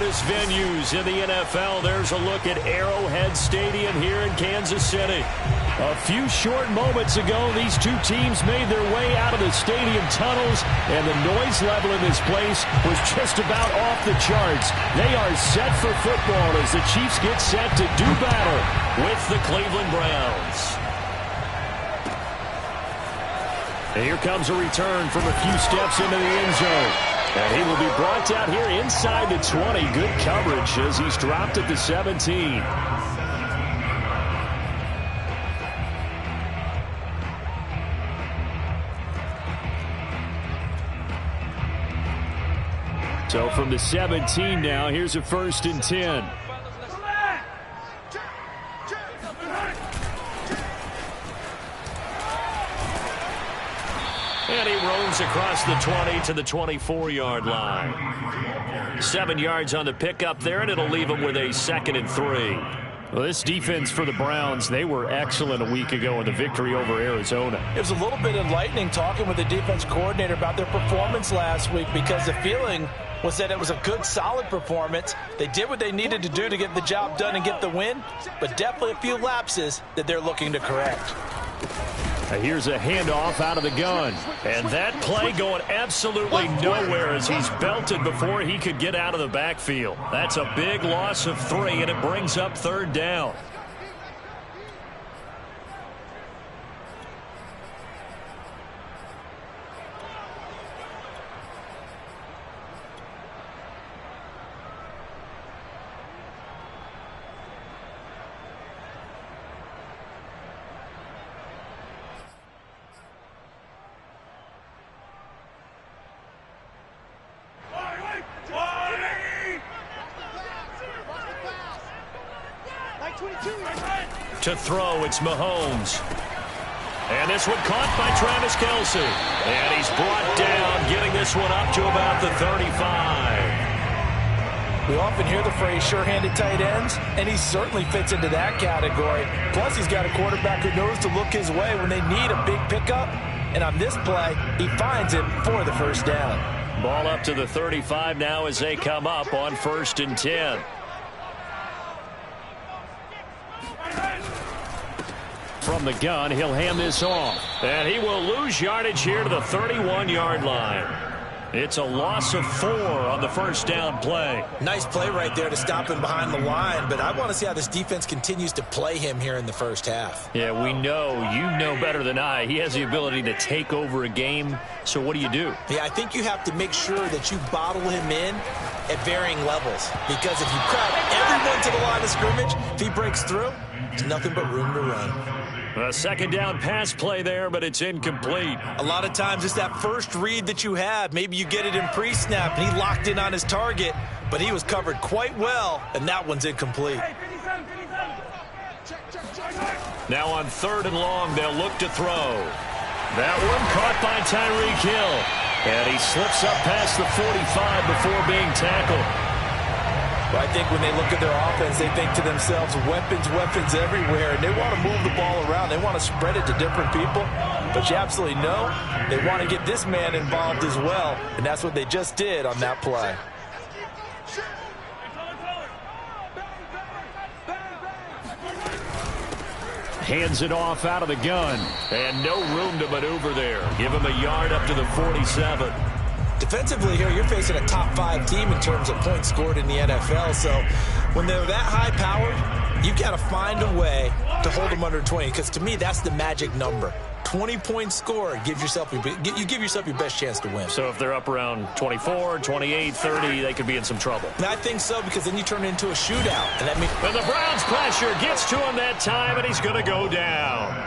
loudest venues in the NFL. There's a look at Arrowhead Stadium here in Kansas City. A few short moments ago, these two teams made their way out of the stadium tunnels, and the noise level in this place was just about off the charts. They are set for football as the Chiefs get set to do battle with the Cleveland Browns. And here comes a return from a few steps into the end zone. And he will be brought down here inside the 20. Good coverage as he's dropped at the 17. So from the 17 now, here's a 1st and 10. And he roams across the 20 to the 24-yard line. 7 yards on the pickup there, and it'll leave him with a 2nd and 3. Well, this defense for the Browns, they were excellent a week ago in the victory over Arizona. It was a little bit enlightening talking with the defense coordinator about their performance last week, because the feeling was that it was a good, solid performance. They did what they needed to do to get the job done and get the win, but definitely a few lapses that they're looking to correct. Here's a handoff out of the gun. And that play going absolutely nowhere as he's belted before he could get out of the backfield. That's a big loss of 3, and it brings up 3rd down. To throw, it's Mahomes. And this one caught by Travis Kelce. And he's brought down, getting this one up to about the 35. We often hear the phrase sure-handed tight ends, and he certainly fits into that category. Plus, he's got a quarterback who knows to look his way when they need a big pickup. And on this play, he finds it for the 1st down. Ball up to the 35 now as they come up on 1st and 10. From the gun, he'll hand this off. And he will lose yardage here to the 31-yard line. It's a loss of 4 on the 1st down play. Nice play right there to stop him behind the line, but I want to see how this defense continues to play him here in the 1st half. Yeah, we know. You know better than I. He has the ability to take over a game, so what do you do? Yeah, I think you have to make sure that you bottle him in at varying levels, because if you crowd everyone to the line of scrimmage, if he breaks through, there's nothing but room to run. A 2nd down pass play there, but it's incomplete. A lot of times it's that first read that you have. Maybe you get it in pre-snap, and he locked in on his target, but he was covered quite well, and that one's incomplete. Now on 3rd and long, they'll look to throw. That one caught by Tyreek Hill. And he slips up past the 45 before being tackled. Well, I think when they look at their offense, they think to themselves, weapons, weapons everywhere. And they want to move the ball around. They want to spread it to different people. But you absolutely know they want to get this man involved as well. And that's what they just did on that play. Hands it off out of the gun. And no room to maneuver there. Give him a yard up to the 47. Defensively here, you're facing a top 5 team in terms of points scored in the NFL. So when they're that high powered, you've got to find a way to hold them under 20. Because to me, that's the magic number. 20 points scored, you give yourself your best chance to win. So if they're up around 24, 28, 30, they could be in some trouble. And I think so, because then you turn it into a shootout. And that means the Browns pressure gets to him that time, and he's going to go down.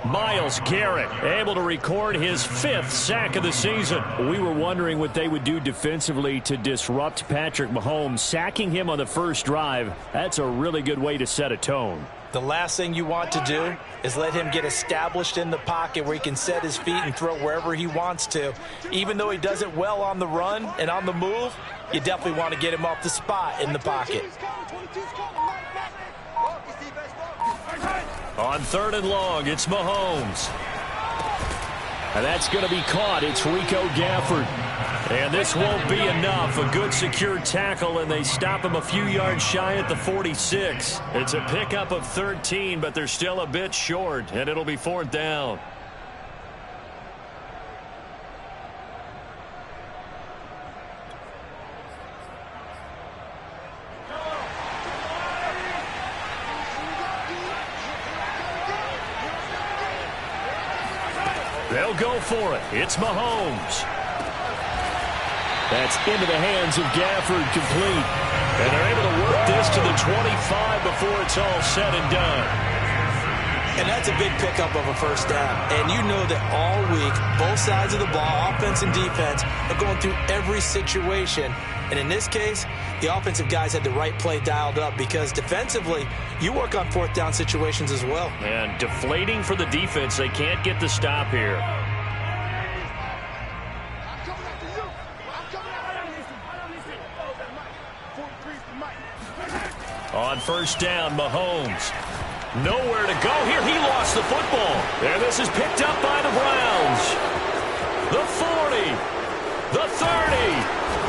Myles Garrett able to record his 5th sack of the season. We were wondering what they would do defensively to disrupt Patrick Mahomes. Sacking him on the first drive, that's a really good way to set a tone. The last thing you want to do is let him get established in the pocket where he can set his feet and throw wherever he wants to. Even though he does it well on the run and on the move, you definitely want to get him off the spot in the pocket. On 3rd and long, it's Mahomes. And that's going to be caught. It's Rico Gafford. And this won't be enough. A good secure tackle, and they stop him a few yards shy at the 46. It's a pickup of 13, but they're still a bit short, and it'll be 4th down. They'll go for it. It's Mahomes. That's into the hands of Gafford, complete. And they're able to work this to the 25 before it's all said and done. And that's a big pickup of a first down. And you know that all week, both sides of the ball, offense and defense, are going through every situation. And in this case, the offensive guys had the right play dialed up because defensively, you work on 4th down situations as well. And deflating for the defense. They can't get the stop here. On first down, Mahomes. Nowhere to go here. He lost the football. And this is picked up by the Browns. The 40. The 30.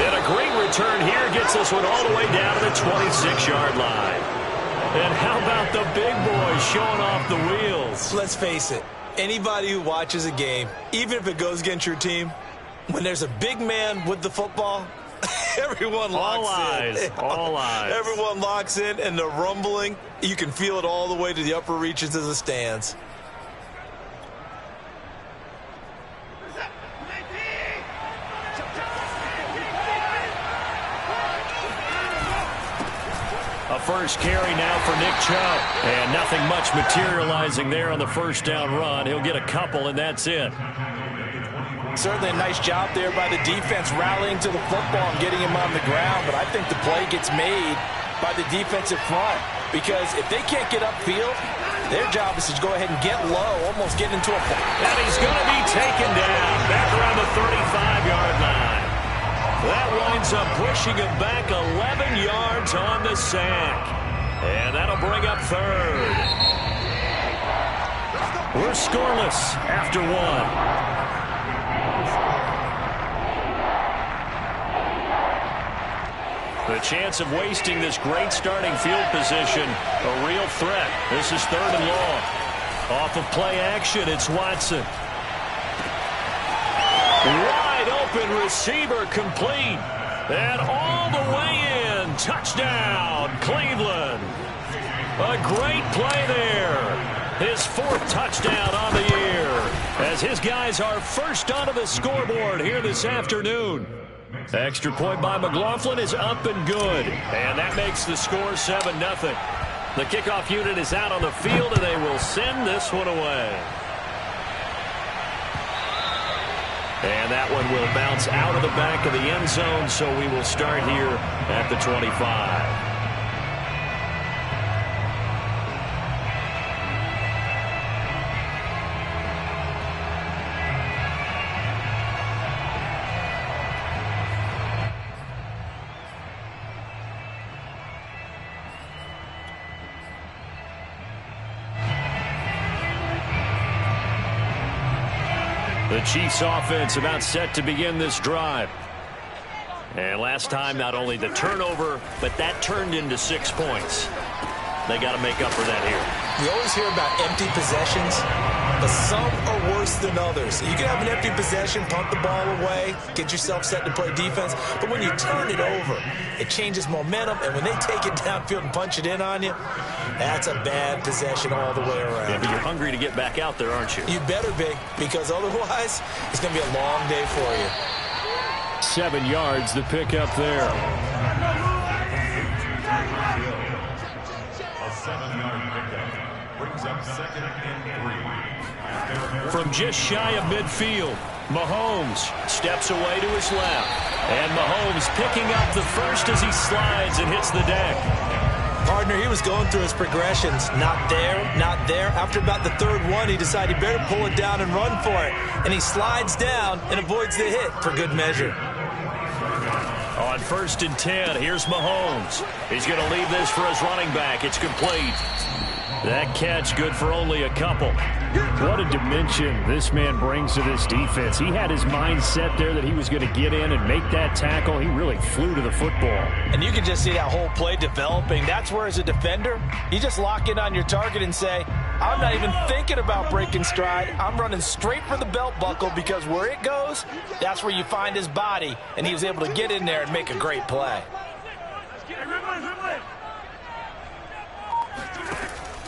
And a great return here gets this one all the way down to the 26-yard line. And how about the big boys showing off the wheels? Let's face it. Anybody who watches a game, even if it goes against your team, when there's a big man with the football, everyone locks in. All eyes. Everyone locks in, and the rumbling, you can feel it all the way to the upper reaches of the stands. A first carry now for Nick Chubb. And nothing much materializing there on the first down run. He'll get a couple, and that's it. Certainly a nice job there by the defense rallying to the football and getting him on the ground, but I think the play gets made by the defensive front because if they can't get upfield, their job is to go ahead and get low, almost get into a... And he's going to be taken down back around the 35-yard line. That winds up pushing him back 11 yards on the sack. And that'll bring up 3rd. We're scoreless after 1. The chance of wasting this great starting field position, a real threat. This is 3rd and long. Off of play action, it's Watson. Wide open receiver complete. And all the way in. Touchdown, Cleveland. A great play there. His 4th touchdown on the year. As his guys are first onto the scoreboard here this afternoon. Extra point by McLaughlin is up and good. And that makes the score 7-0. The kickoff unit is out on the field, and they will send this one away. And that one will bounce out of the back of the end zone, so we will start here at the 25. The Chiefs offense about set to begin this drive. And last time, not only the turnover, but that turned into 6 points. They got to make up for that here. You always hear about empty possessions, but some are worse than others. You can have an empty possession, punt the ball away, get yourself set to play defense, but when you turn it over, it changes momentum, and when they take it downfield and punch it in on you, that's a bad possession all the way around. Yeah, but you're hungry to get back out there, aren't you? You better be, because otherwise, it's going to be a long day for you. 7 yards, the pickup there. A 7-yard pickup brings up 2nd and 3. From just shy of midfield, Mahomes steps away to his left. And Mahomes picking up the first as he slides and hits the deck. Partner, he was going through his progressions. Not there, not there. After about the 3rd one, he decided he better pull it down and run for it. And he slides down and avoids the hit for good measure. On 1st and 10, here's Mahomes. He's going to leave this for his running back. It's complete. That catch good for only a couple. What a dimension this man brings to this defense. He had his mind set there that he was going to get in and make that tackle. He really flew to the football. And you can just see that whole play developing. That's where, as a defender, you just lock in on your target and say, I'm not even thinking about breaking stride. I'm running straight for the belt buckle, because where it goes, that's where you find his body. And he was able to get in there and make a great play.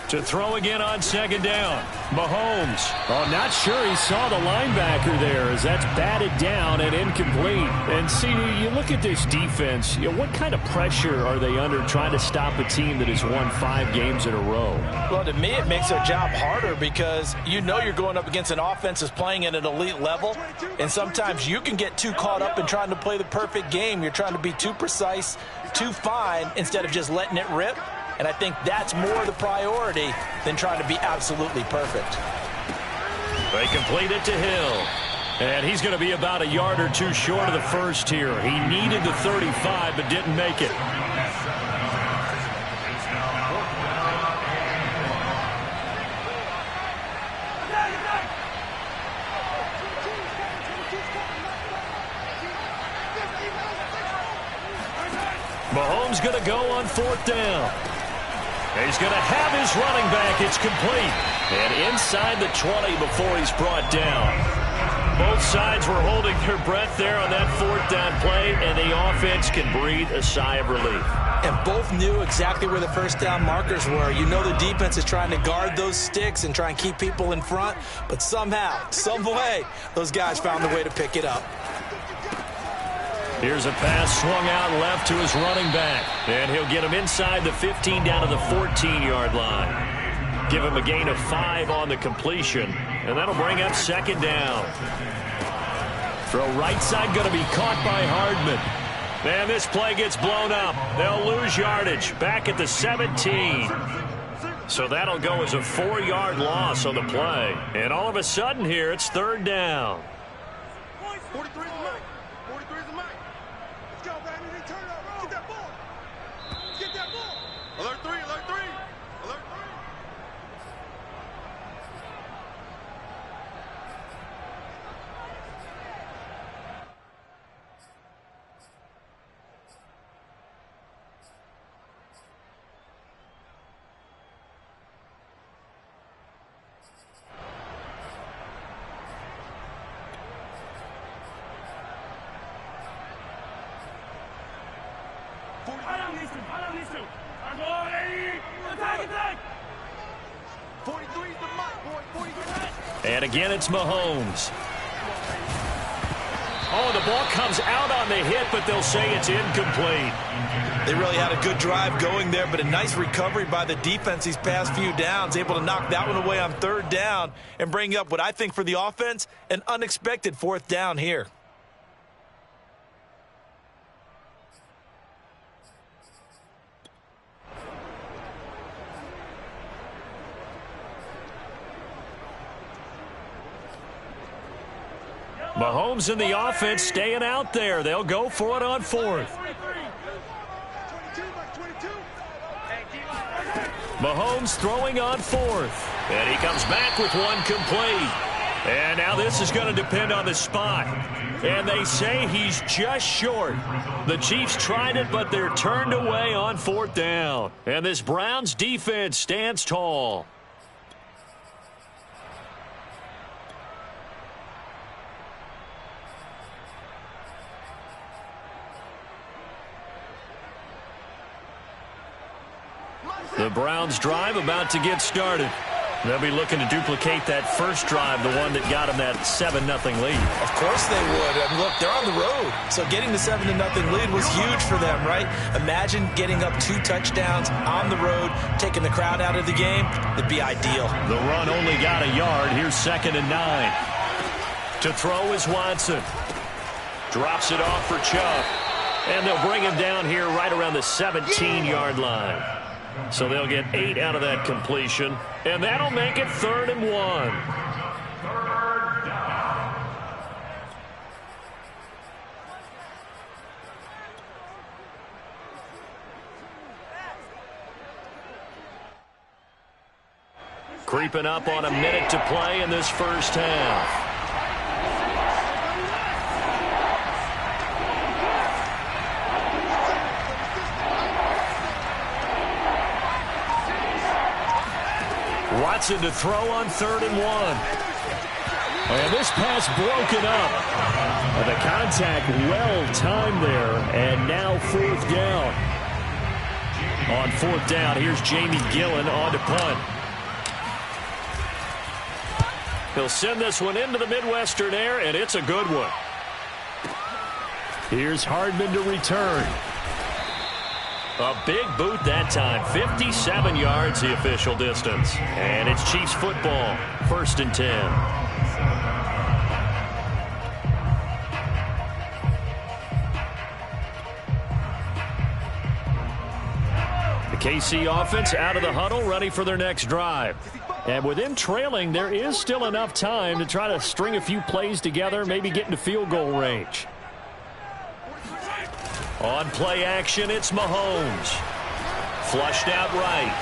To throw again on second down. Mahomes. Oh, not sure he saw the linebacker there, as that's batted down and incomplete. And see, you look at this defense, what kind of pressure are they under trying to stop a team that has won 5 games in a row? Well, to me, it makes their job harder, because you know you're going up against an offense that's playing at an elite level, and sometimes you can get too caught up in trying to play the perfect game. You're trying to be too precise, too fine, instead of just letting it rip. And I think that's more the priority than trying to be absolutely perfect. They complete it to Hill. And he's going to be about a yard or two short of the first here. He needed the 35, but didn't make it. Mahomes going to go on 4th down. He's going to have his running back. It's complete. And inside the 20 before he's brought down. Both sides were holding their breath there on that 4th down play, and the offense can breathe a sigh of relief. And both knew exactly where the first down markers were. You know the defense is trying to guard those sticks and try and keep people in front, but somehow, some way, those guys found a way to pick it up. Here's a pass swung out left to his running back. And he'll get him inside the 15 down to the 14-yard line. Give him a gain of 5 on the completion. And that'll bring up 2nd down. Throw right side going to be caught by Hardman. And this play gets blown up. They'll lose yardage back at the 17. So that'll go as a 4-yard loss on the play. And all of a sudden here, it's 3rd down. 43 is the mic. 43 is the mic. Let's go, baby. Turn up. Get that ball. Get that ball. Alert 3, alert 3. Alert 3. And again, it's Mahomes. Oh, the ball comes out on the hit, but they'll say it's incomplete. They really had a good drive going there, but a nice recovery by the defense these past few downs, able to knock that one away on 3rd down and bring up what I think for the offense, an unexpected 4th down here. Mahomes and the offense staying out there. They'll go for it on 4th. Mahomes throwing on 4th. And he comes back with one complete. And now this is going to depend on the spot. And they say he's just short. The Chiefs tried it, but they're turned away on 4th down. And this Browns defense stands tall. The Browns drive about to get started. They'll be looking to duplicate that first drive, the one that got them that 7-0 lead. Of course they would. And look, they're on the road. So getting the 7-0 lead was huge for them, right? Imagine getting up 2 touchdowns on the road, taking the crowd out of the game. It'd be ideal. The run only got a yard. Here's 2nd and 9. To throw is Watson. Drops it off for Chubb. And they'll bring him down here right around the 17-yard line. So they'll get 8 out of that completion, and that'll make it 3rd and 1. Creeping up on a minute to play in this first half. Watson to throw on 3rd and 1. And this pass broken up. And the contact well timed there. And now 4th down. On 4th down, here's Jamie Gillen on to punt. He'll send this one into the Midwestern air, and it's a good one. Here's Hardman to return. A big boot that time. 57 yards the official distance. And it's Chiefs football. 1st and 10. KC offense out of the huddle, ready for their next drive. And with them trailing, there is still enough time to try to string a few plays together, maybe get into field goal range. On play action, it's Mahomes. Flushed out right.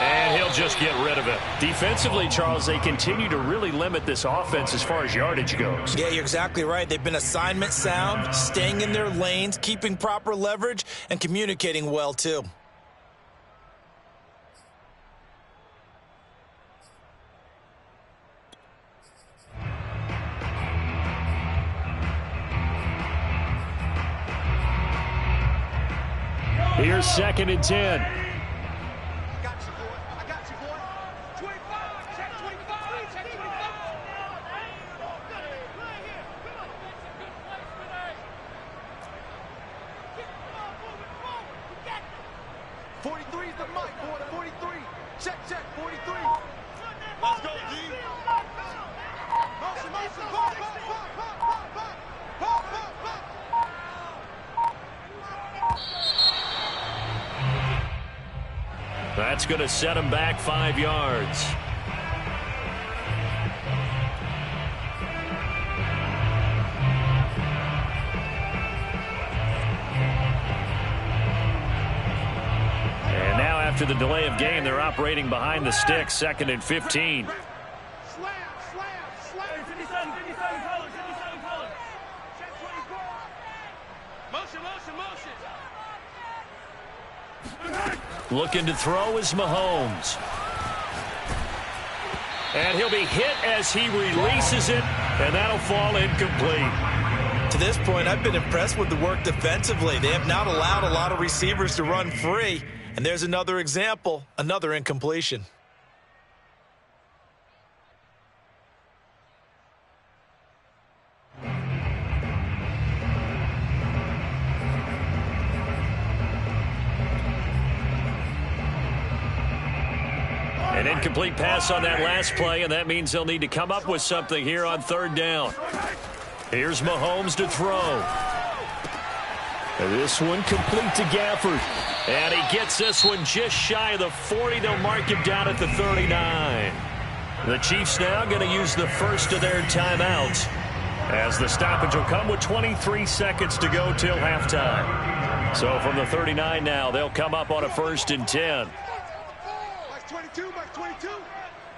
And he'll just get rid of it. Defensively, Charles, they continue to really limit this offense as far as yardage goes. Yeah, you're exactly right. They've been assignment sound, staying in their lanes, keeping proper leverage, and communicating well, too. Here's 2nd and 10. I got you, boy. I got you, boy. 25. Check 25. Check 25. Right here. Come on. Good place today. Come on, moving forward. We got this. 43 is the mic, boy. 43. Check. 43. Let's go, G. Motion. Pop. That's going to set him back 5 yards. And now after the delay of game, they're operating behind the sticks, 2nd and 15. Slam. 57 colors. Check 24. Motion. Looking to throw is Mahomes. And he'll be hit as he releases it, and that'll fall incomplete. To this point, I've been impressed with the work defensively. They have not allowed a lot of receivers to run free. And there's another example, another incompletion. An incomplete pass on that last play, and that means they'll need to come up with something here on 3rd down. Here's Mahomes to throw. And this one complete to Gafford. And he gets this one just shy of the 40. They'll mark him down at the 39. The Chiefs now going to use the first of their timeouts, as the stoppage will come with 23 seconds to go till halftime. So from the 39 now, they'll come up on a 1st and 10. Mike 22.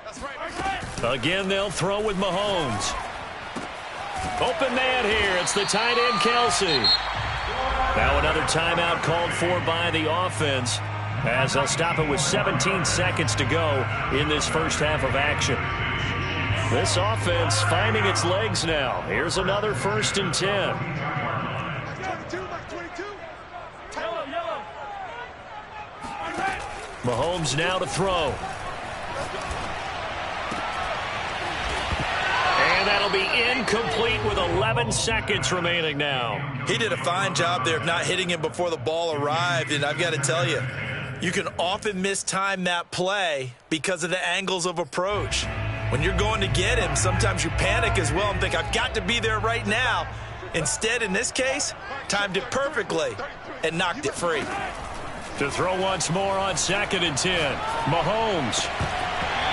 That's right. Again, they'll throw with Mahomes. Open man here. It's the tight end, Kelsey. Now another timeout called for by the offense, as they'll stop it with 17 seconds to go in this first half of action. This offense finding its legs now. Here's another 1st and 10. Mike 22. Yellow. Mahomes now to throw. And that'll be incomplete with 11 seconds remaining now. He did a fine job there of not hitting him before the ball arrived, and I've got to tell you, you can often mistime that play because of the angles of approach. When you're going to get him, sometimes you panic as well and think, I've got to be there right now. Instead, in this case, timed it perfectly and knocked it free. To throw once more on 2nd and 10. Mahomes.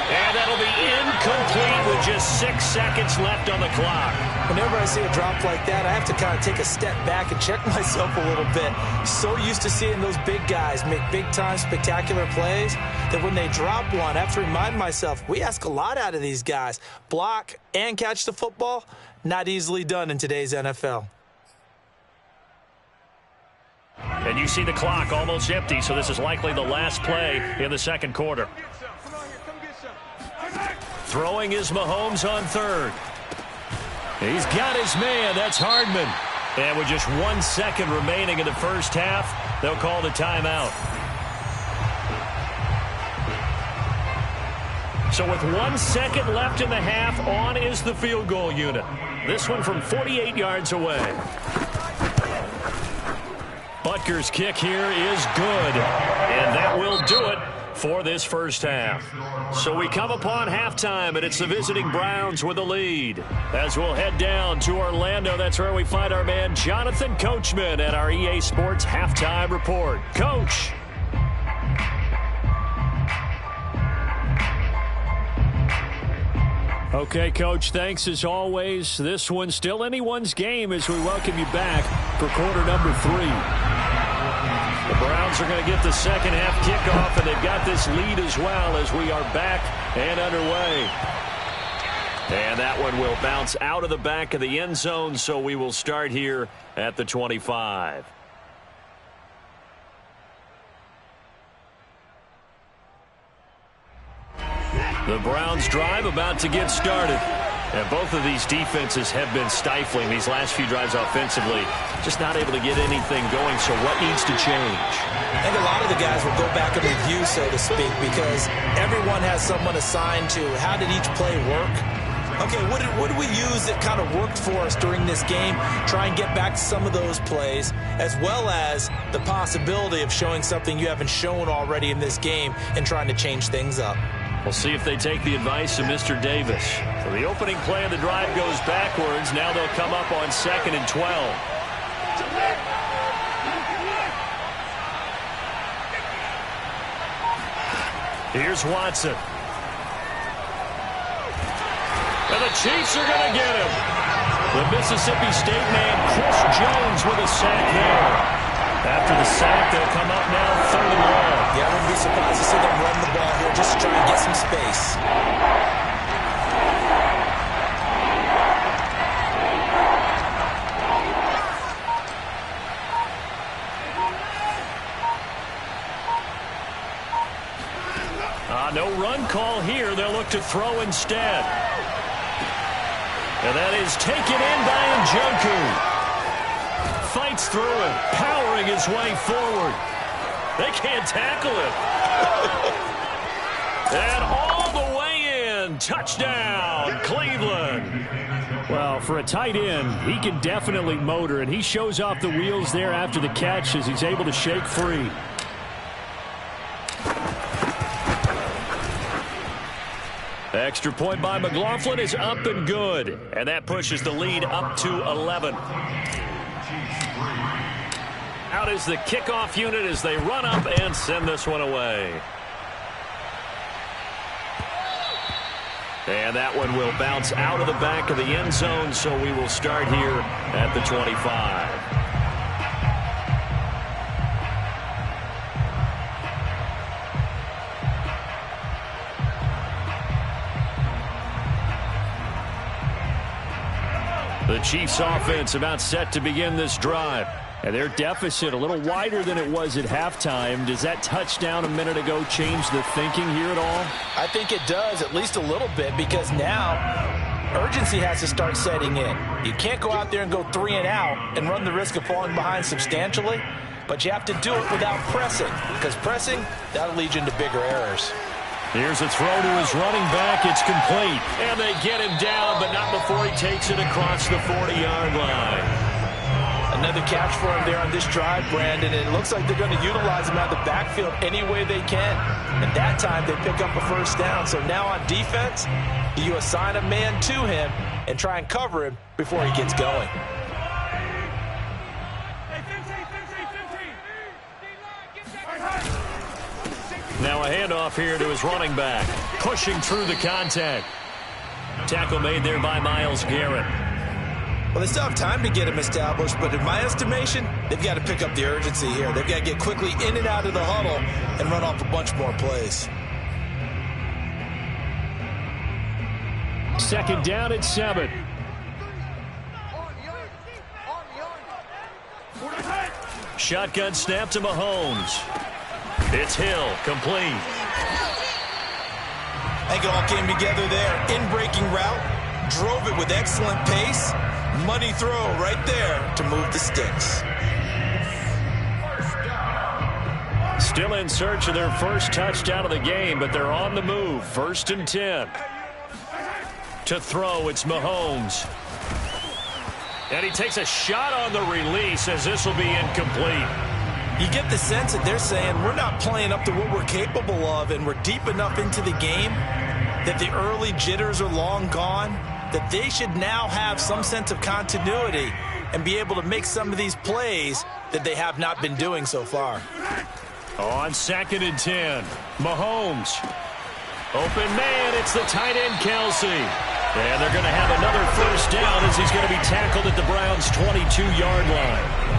And that'll be incomplete with just 6 seconds left on the clock. Whenever I see a drop like that, I have to kind of take a step back and check myself a little bit. So used to seeing those big guys make big-time spectacular plays that when they drop one, I have to remind myself, we ask a lot out of these guys. Block and catch the football, not easily done in today's NFL. And you see the clock almost empty, so this is likely the last play in the second quarter. Throwing is Mahomes on third. He's got his man. That's Hardman. And with just 1 second remaining in the first half, they'll call the timeout. So with 1 second left in the half, on is the field goal unit. This one from 48 yards away. Butker's kick here is good. And that will do it for this first half. So we come upon halftime, and it's the visiting Browns with the lead. As we'll head down to Orlando, that's where we find our man Jonathan Coachman at our EA Sports Halftime Report. Coach. Okay, Coach, thanks as always. This one's still anyone's game as we welcome you back for quarter number 3. The Browns are going to get the second half kickoff, and they've got this lead as well as we are back and underway. And that one will bounce out of the back of the end zone, so we will start here at the 25. The Browns drive about to get started. And both of these defenses have been stifling these last few drives offensively. Just not able to get anything going, so what needs to change? I think a lot of the guys will go back and review, so to speak, because everyone has someone assigned to how did each play work. Okay, what did we use that kind of worked for us during this game? Try and get back to some of those plays, as well as the possibility of showing something you haven't shown already in this game and trying to change things up. We'll see if they take the advice of Mr. Davis. So the opening play of the drive goes backwards. Now they'll come up on 2nd and 12. Here's Watson. And the Chiefs are going to get him. The Mississippi State man, Chris Jones, with a sack there. After the sack, they'll come up now 3rd and long. Yeah, I wouldn't be surprised to see them run the ball here just to try and get some space. No run call here. They'll look to throw instead. And that is taken in by Njoku. Fights through it, powering his way forward. They can't tackle it. And all the way in. Touchdown, Cleveland. Well, for a tight end, he can definitely motor, and he shows off the wheels there after the catch as he's able to shake free. Extra point by McLaughlin is up and good, and that pushes the lead up to 11. Out is the kickoff unit as they run up and send this one away. And that one will bounce out of the back of the end zone, so we will start here at the 25. The Chiefs offense about set to begin this drive. And their deficit a little wider than it was at halftime. Does that touchdown a minute ago change the thinking here at all? I think it does, at least a little bit, because now urgency has to start setting in. You can't go out there and go 3 and out and run the risk of falling behind substantially, but you have to do it without pressing, because pressing, that'll lead you into bigger errors. Here's a throw to his running back. It's complete. And they get him down, but not before he takes it across the 40-yard line. Another catch for him there on this drive, Brandon, and it looks like they're going to utilize him out of the backfield any way they can. And that time they pick up a first down. So now on defense, you assign a man to him and try and cover him before he gets going. Now a handoff here to his running back. Pushing through the contact. Tackle made there by Myles Garrett. Well, they still have time to get him established, but in my estimation, they've got to pick up the urgency here. They've got to get quickly in and out of the huddle and run off a bunch more plays. Second down at 7. Shotgun snap to Mahomes. It's Hill, complete. I think it all came together there. In-breaking route, drove it with excellent pace. Money throw right there to move the sticks. Still in search of their first touchdown of the game, but they're on the move. 1st and 10. To throw, it's Mahomes. And he takes a shot on the release as this will be incomplete. You get the sense that they're saying we're not playing up to what we're capable of, and we're deep enough into the game that the early jitters are long gone, that they should now have some sense of continuity and be able to make some of these plays that they have not been doing so far. On 2nd and 10, Mahomes. Open man, it's the tight end, Kelsey. And they're going to have another first down as he's going to be tackled at the Browns' 22-yard line.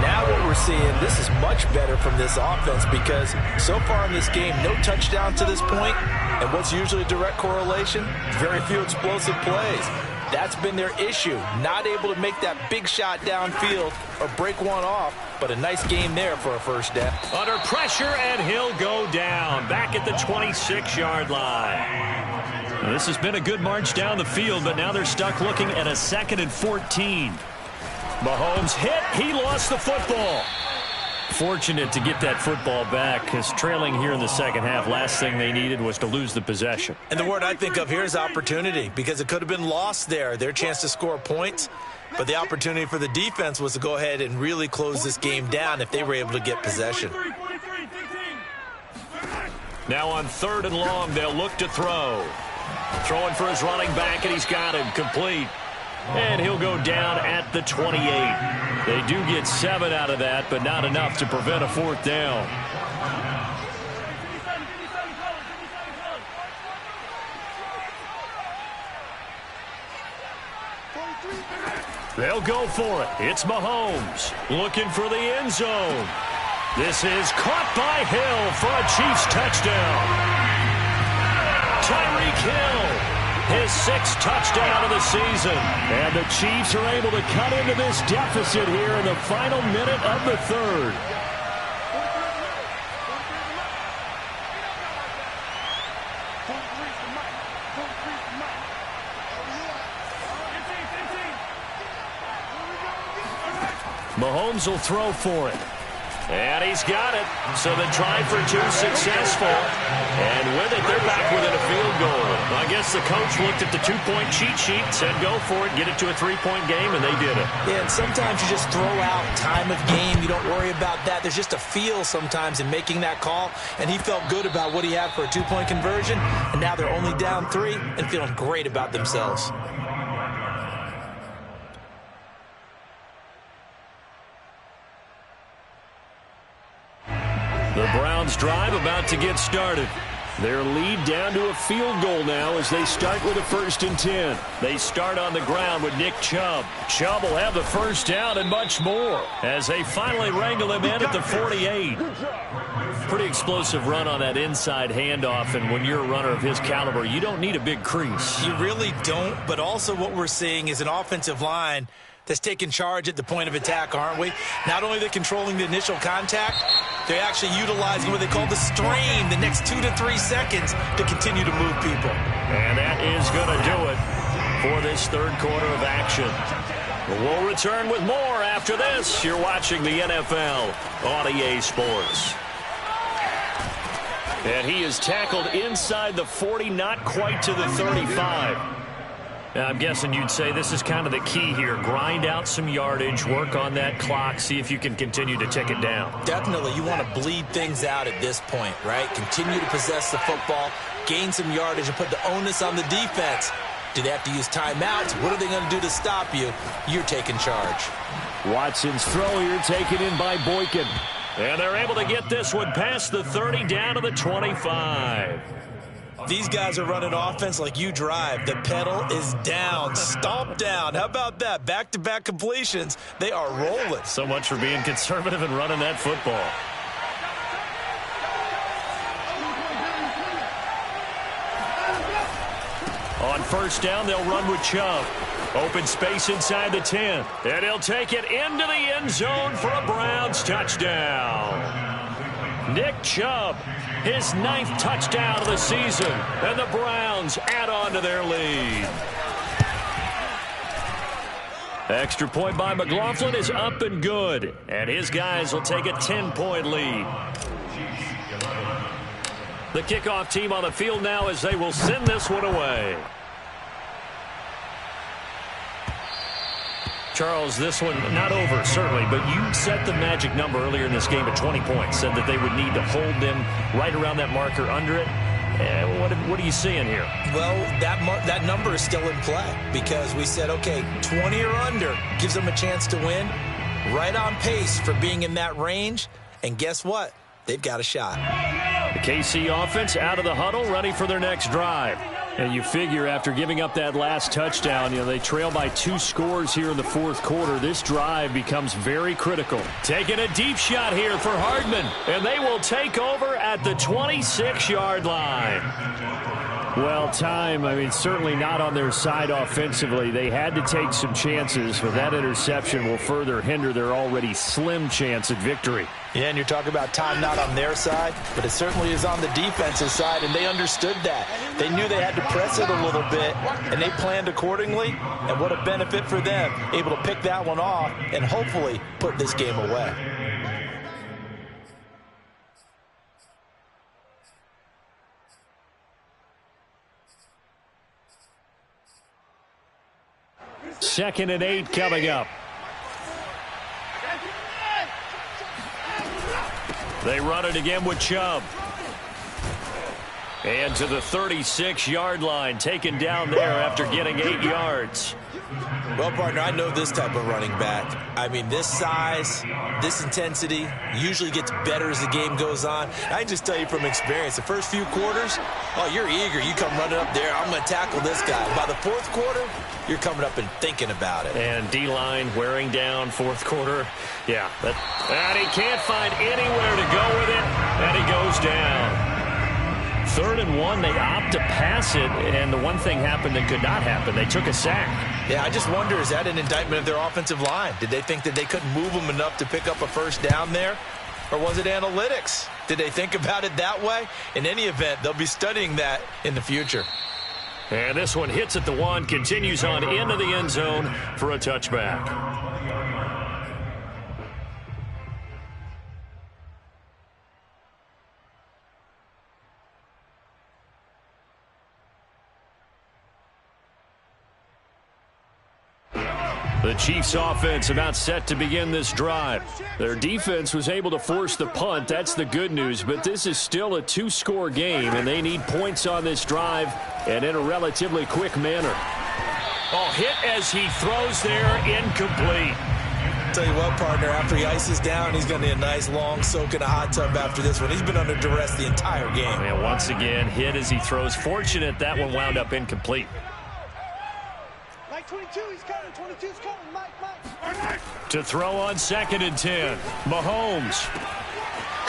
Now what we're seeing, this is much better from this offense because so far in this game, no touchdown to this point, and what's usually a direct correlation? Very few explosive plays. That's been their issue, not able to make that big shot downfield or break one off, but a nice game there for a first down. Under pressure, and he'll go down, back at the 26-yard line. Now, this has been a good march down the field, but now they're stuck looking at a 2nd and 14. Mahomes hit. He lost the football. Fortunate to get that football back because trailing here in the second half, last thing they needed was to lose the possession. And the word I think of here is opportunity because it could have been lost there, their chance to score points. But the opportunity for the defense was to go ahead and really close this game down if they were able to get possession. Now on 3rd and long, they'll look to throw. Throwing for his running back, and he's got him complete. And he'll go down at the 28. They do get 7 out of that, but not enough to prevent a 4th down. They'll go for it. It's Mahomes looking for the end zone. This is caught by Hill for a Chiefs touchdown. Tyreek Hill. His 6th touchdown of the season. And the Chiefs are able to cut into this deficit here in the final minute of the 3rd. Mahomes will throw for it. And he's got it. So the try for 2 successful. And with it, they're back within a field goal. I guess the coach looked at the 2-point cheat sheet, said go for it, get it to a 3-point game, and they did it. Yeah, and sometimes you just throw out time of game. You don't worry about that. There's just a feel sometimes in making that call. And he felt good about what he had for a 2-point conversion. And now they're only down 3 and feeling great about themselves. The Browns drive about to get started. Their lead down to a field goal now as they start with a 1st and 10. They start on the ground with Nick Chubb. Chubb will have the first down and much more as they finally wrangle him in at the 48. Pretty explosive run on that inside handoff, and when you're a runner of his caliber, you don't need a big crease. You really don't, but also what we're seeing is an offensive line that's taking charge at the point of attack, aren't we? Not only are they controlling the initial contact, they're actually utilizing what they call the strain, the next 2 to 3 seconds to continue to move people. And that is going to do it for this 3rd quarter of action. We'll return with more after this. You're watching the NFL on EA Sports. And he is tackled inside the 40, not quite to the 35. Now, I'm guessing you'd say this is kind of the key here. Grind out some yardage, work on that clock, see if you can continue to tick it down. Definitely. You want to bleed things out at this point, right? Continue to possess the football, gain some yardage, and put the onus on the defense. Do they have to use timeouts? What are they going to do to stop you? You're taking charge. Watson's throw here taken in by Boykin. And they're able to get this one past the 30 down to the 25. These guys are running offense like you drive. The pedal is down, stomp down. How about that? Back-to-back completions. They are rolling. So much for being conservative and running that football. On first down, they'll run with Chubb. Open space inside the 10. And he'll take it into the end zone for a Browns touchdown. Nick Chubb, his 9th touchdown of the season. And the Browns add on to their lead. Extra point by McLaughlin is up and good. And his guys will take a 10-point lead. The kickoff team on the field now as they will send this one away. Charles, this one not over, certainly, but you set the magic number earlier in this game at 20 points, said that they would need to hold them right around that marker under it. What are you seeing here? Well, that number is still in play because we said, okay, 20 or under gives them a chance to win. Right on pace for being in that range, and guess what? They've got a shot. The KC offense out of the huddle, ready for their next drive. And you figure after giving up that last touchdown, they trail by 2 scores here in the 4th quarter. This drive becomes very critical. Taking a deep shot here for Hardman, and they will take over at the 26-yard line. Well, time, certainly not on their side offensively. They had to take some chances, but that interception will further hinder their already slim chance at victory. Yeah, and you're talking about time not on their side, but it certainly is on the defensive side, and they understood that. They knew they had to press it a little bit, and they planned accordingly, and what a benefit for them, able to pick that one off and hopefully put this game away. Second and 8 coming up. They run it again with Chubb. And to the 36-yard line, taken down there after getting 8 yards. Well, partner, I know this type of running back. This size, this intensity usually gets better as the game goes on. I can just tell you from experience, the first few quarters, you're eager. You come running up there, I'm going to tackle this guy. By the 4th quarter, you're coming up and thinking about it. And D-line wearing down 4th quarter. Yeah. And he can't find anywhere to go with it, and he goes down. 3rd and 1, they opt to pass it, and the one thing happened that could not happen. They took a sack. Yeah, I just wonder, is that an indictment of their offensive line? Did they think that they couldn't move them enough to pick up a first down there? Or was it analytics? Did they think about it that way? In any event, they'll be studying that in the future. And this one hits at the 1, continues on into the end zone for a touchback. The Chiefs' offense about set to begin this drive. Their defense was able to force the punt. That's the good news. But this is still a 2-score game, and they need points on this drive and in a relatively quick manner. Hit as he throws there, incomplete. Tell you what, partner, after he ices down, he's going to need a nice long soak in a hot tub after this one. He's been under duress the entire game. And once again, hit as he throws. Fortunate that one wound up incomplete. 22, he's coming. 22's coming. Mike. To throw on 2nd and 10. Mahomes.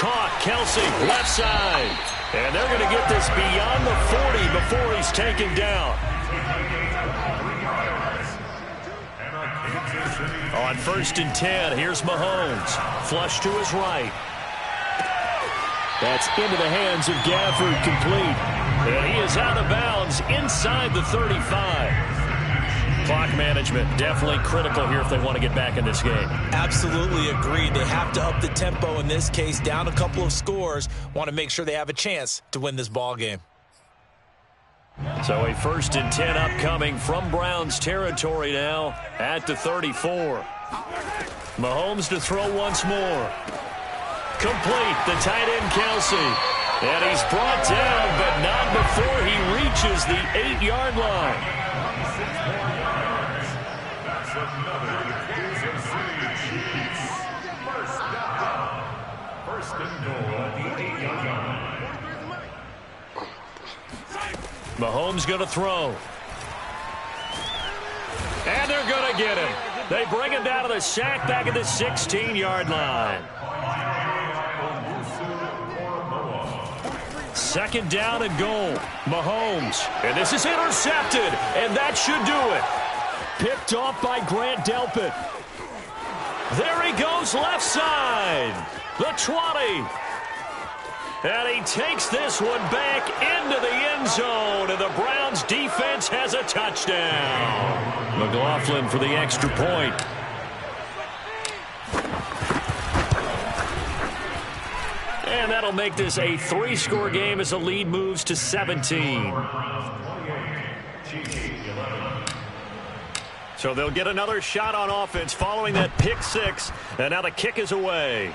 Caught. Kelsey, left side. And they're going to get this beyond the 40 before he's taken down. On 1st and 10, here's Mahomes. Flush to his right. That's into the hands of Gafford, complete. And he is out of bounds inside the 35. Clock management definitely critical here if they want to get back in this game. Absolutely agreed. They have to up the tempo in this case, down a couple of scores. Want to make sure they have a chance to win this ball game. So a 1st and 10 upcoming from Browns territory now at the 34. Mahomes to throw once more. Complete, the tight end Kelsey. And he's brought down, but not before he reaches the 8-yard line. First and goal at the 8-yard line. Mahomes going to throw. And they're going to get him. They bring him down to the sack back at the 16-yard line. Second down and goal. Mahomes. And this is intercepted. And that should do it. Picked off by Grant Delpit. There he goes left side. The 20. And he takes this one back into the end zone. And the Browns defense has a touchdown. McLaughlin for the extra point. And that'll make this a 3-score game as the lead moves to 17. So they'll get another shot on offense following that pick 6. And now the kick is away.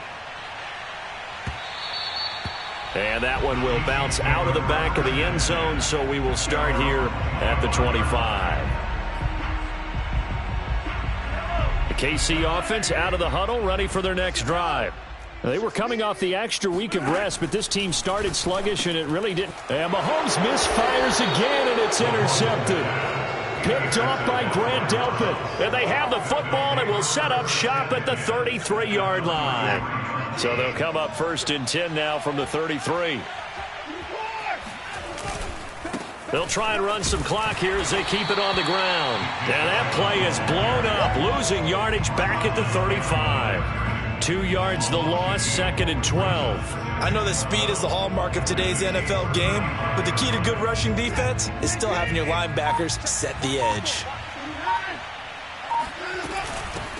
And that one will bounce out of the back of the end zone, so we will start here at the 25. The KC offense out of the huddle, ready for their next drive. They were coming off the extra week of rest, but this team started sluggish, and it really didn't. And Mahomes misfires again, and it's intercepted. Picked off by Grant Delpit. And they have the football and will set up shop at the 33-yard line. So they'll come up first and 10 now from the 33. They'll try and run some clock here as they keep it on the ground. And that play is blown up, losing yardage back at the 35. 2 yards the loss, second and 12. I know that speed is the hallmark of today's NFL game, but the key to good rushing defense is still having your linebackers set the edge.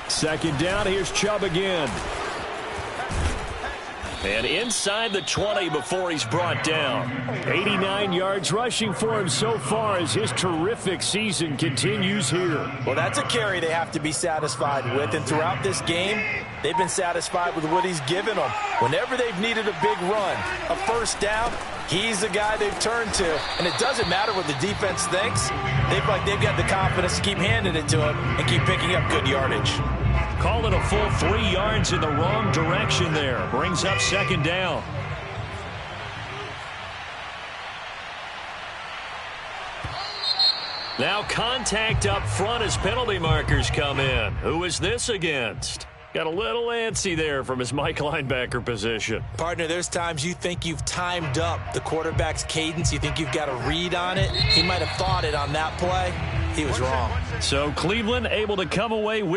Second down, here's Chubb again. And inside the 20 before he's brought down. 89 yards rushing for him so far as his terrific season continues here. Well, that's a carry they have to be satisfied with, and throughout this game, they've been satisfied with what he's given them. Whenever they've needed a big run, a first down, he's the guy they've turned to. And it doesn't matter what the defense thinks. They've got the confidence to keep handing it to him and keep picking up good yardage. Call it a full 3 yards in the wrong direction there. Brings up second down. Now contact up front as penalty markers come in. Who is this against? Got a little antsy there from his Mike linebacker position. Partner, there's times you think you've timed up the quarterback's cadence. You think you've got a read on it. He might have thought it on that play. He was wrong. So Cleveland able to come away with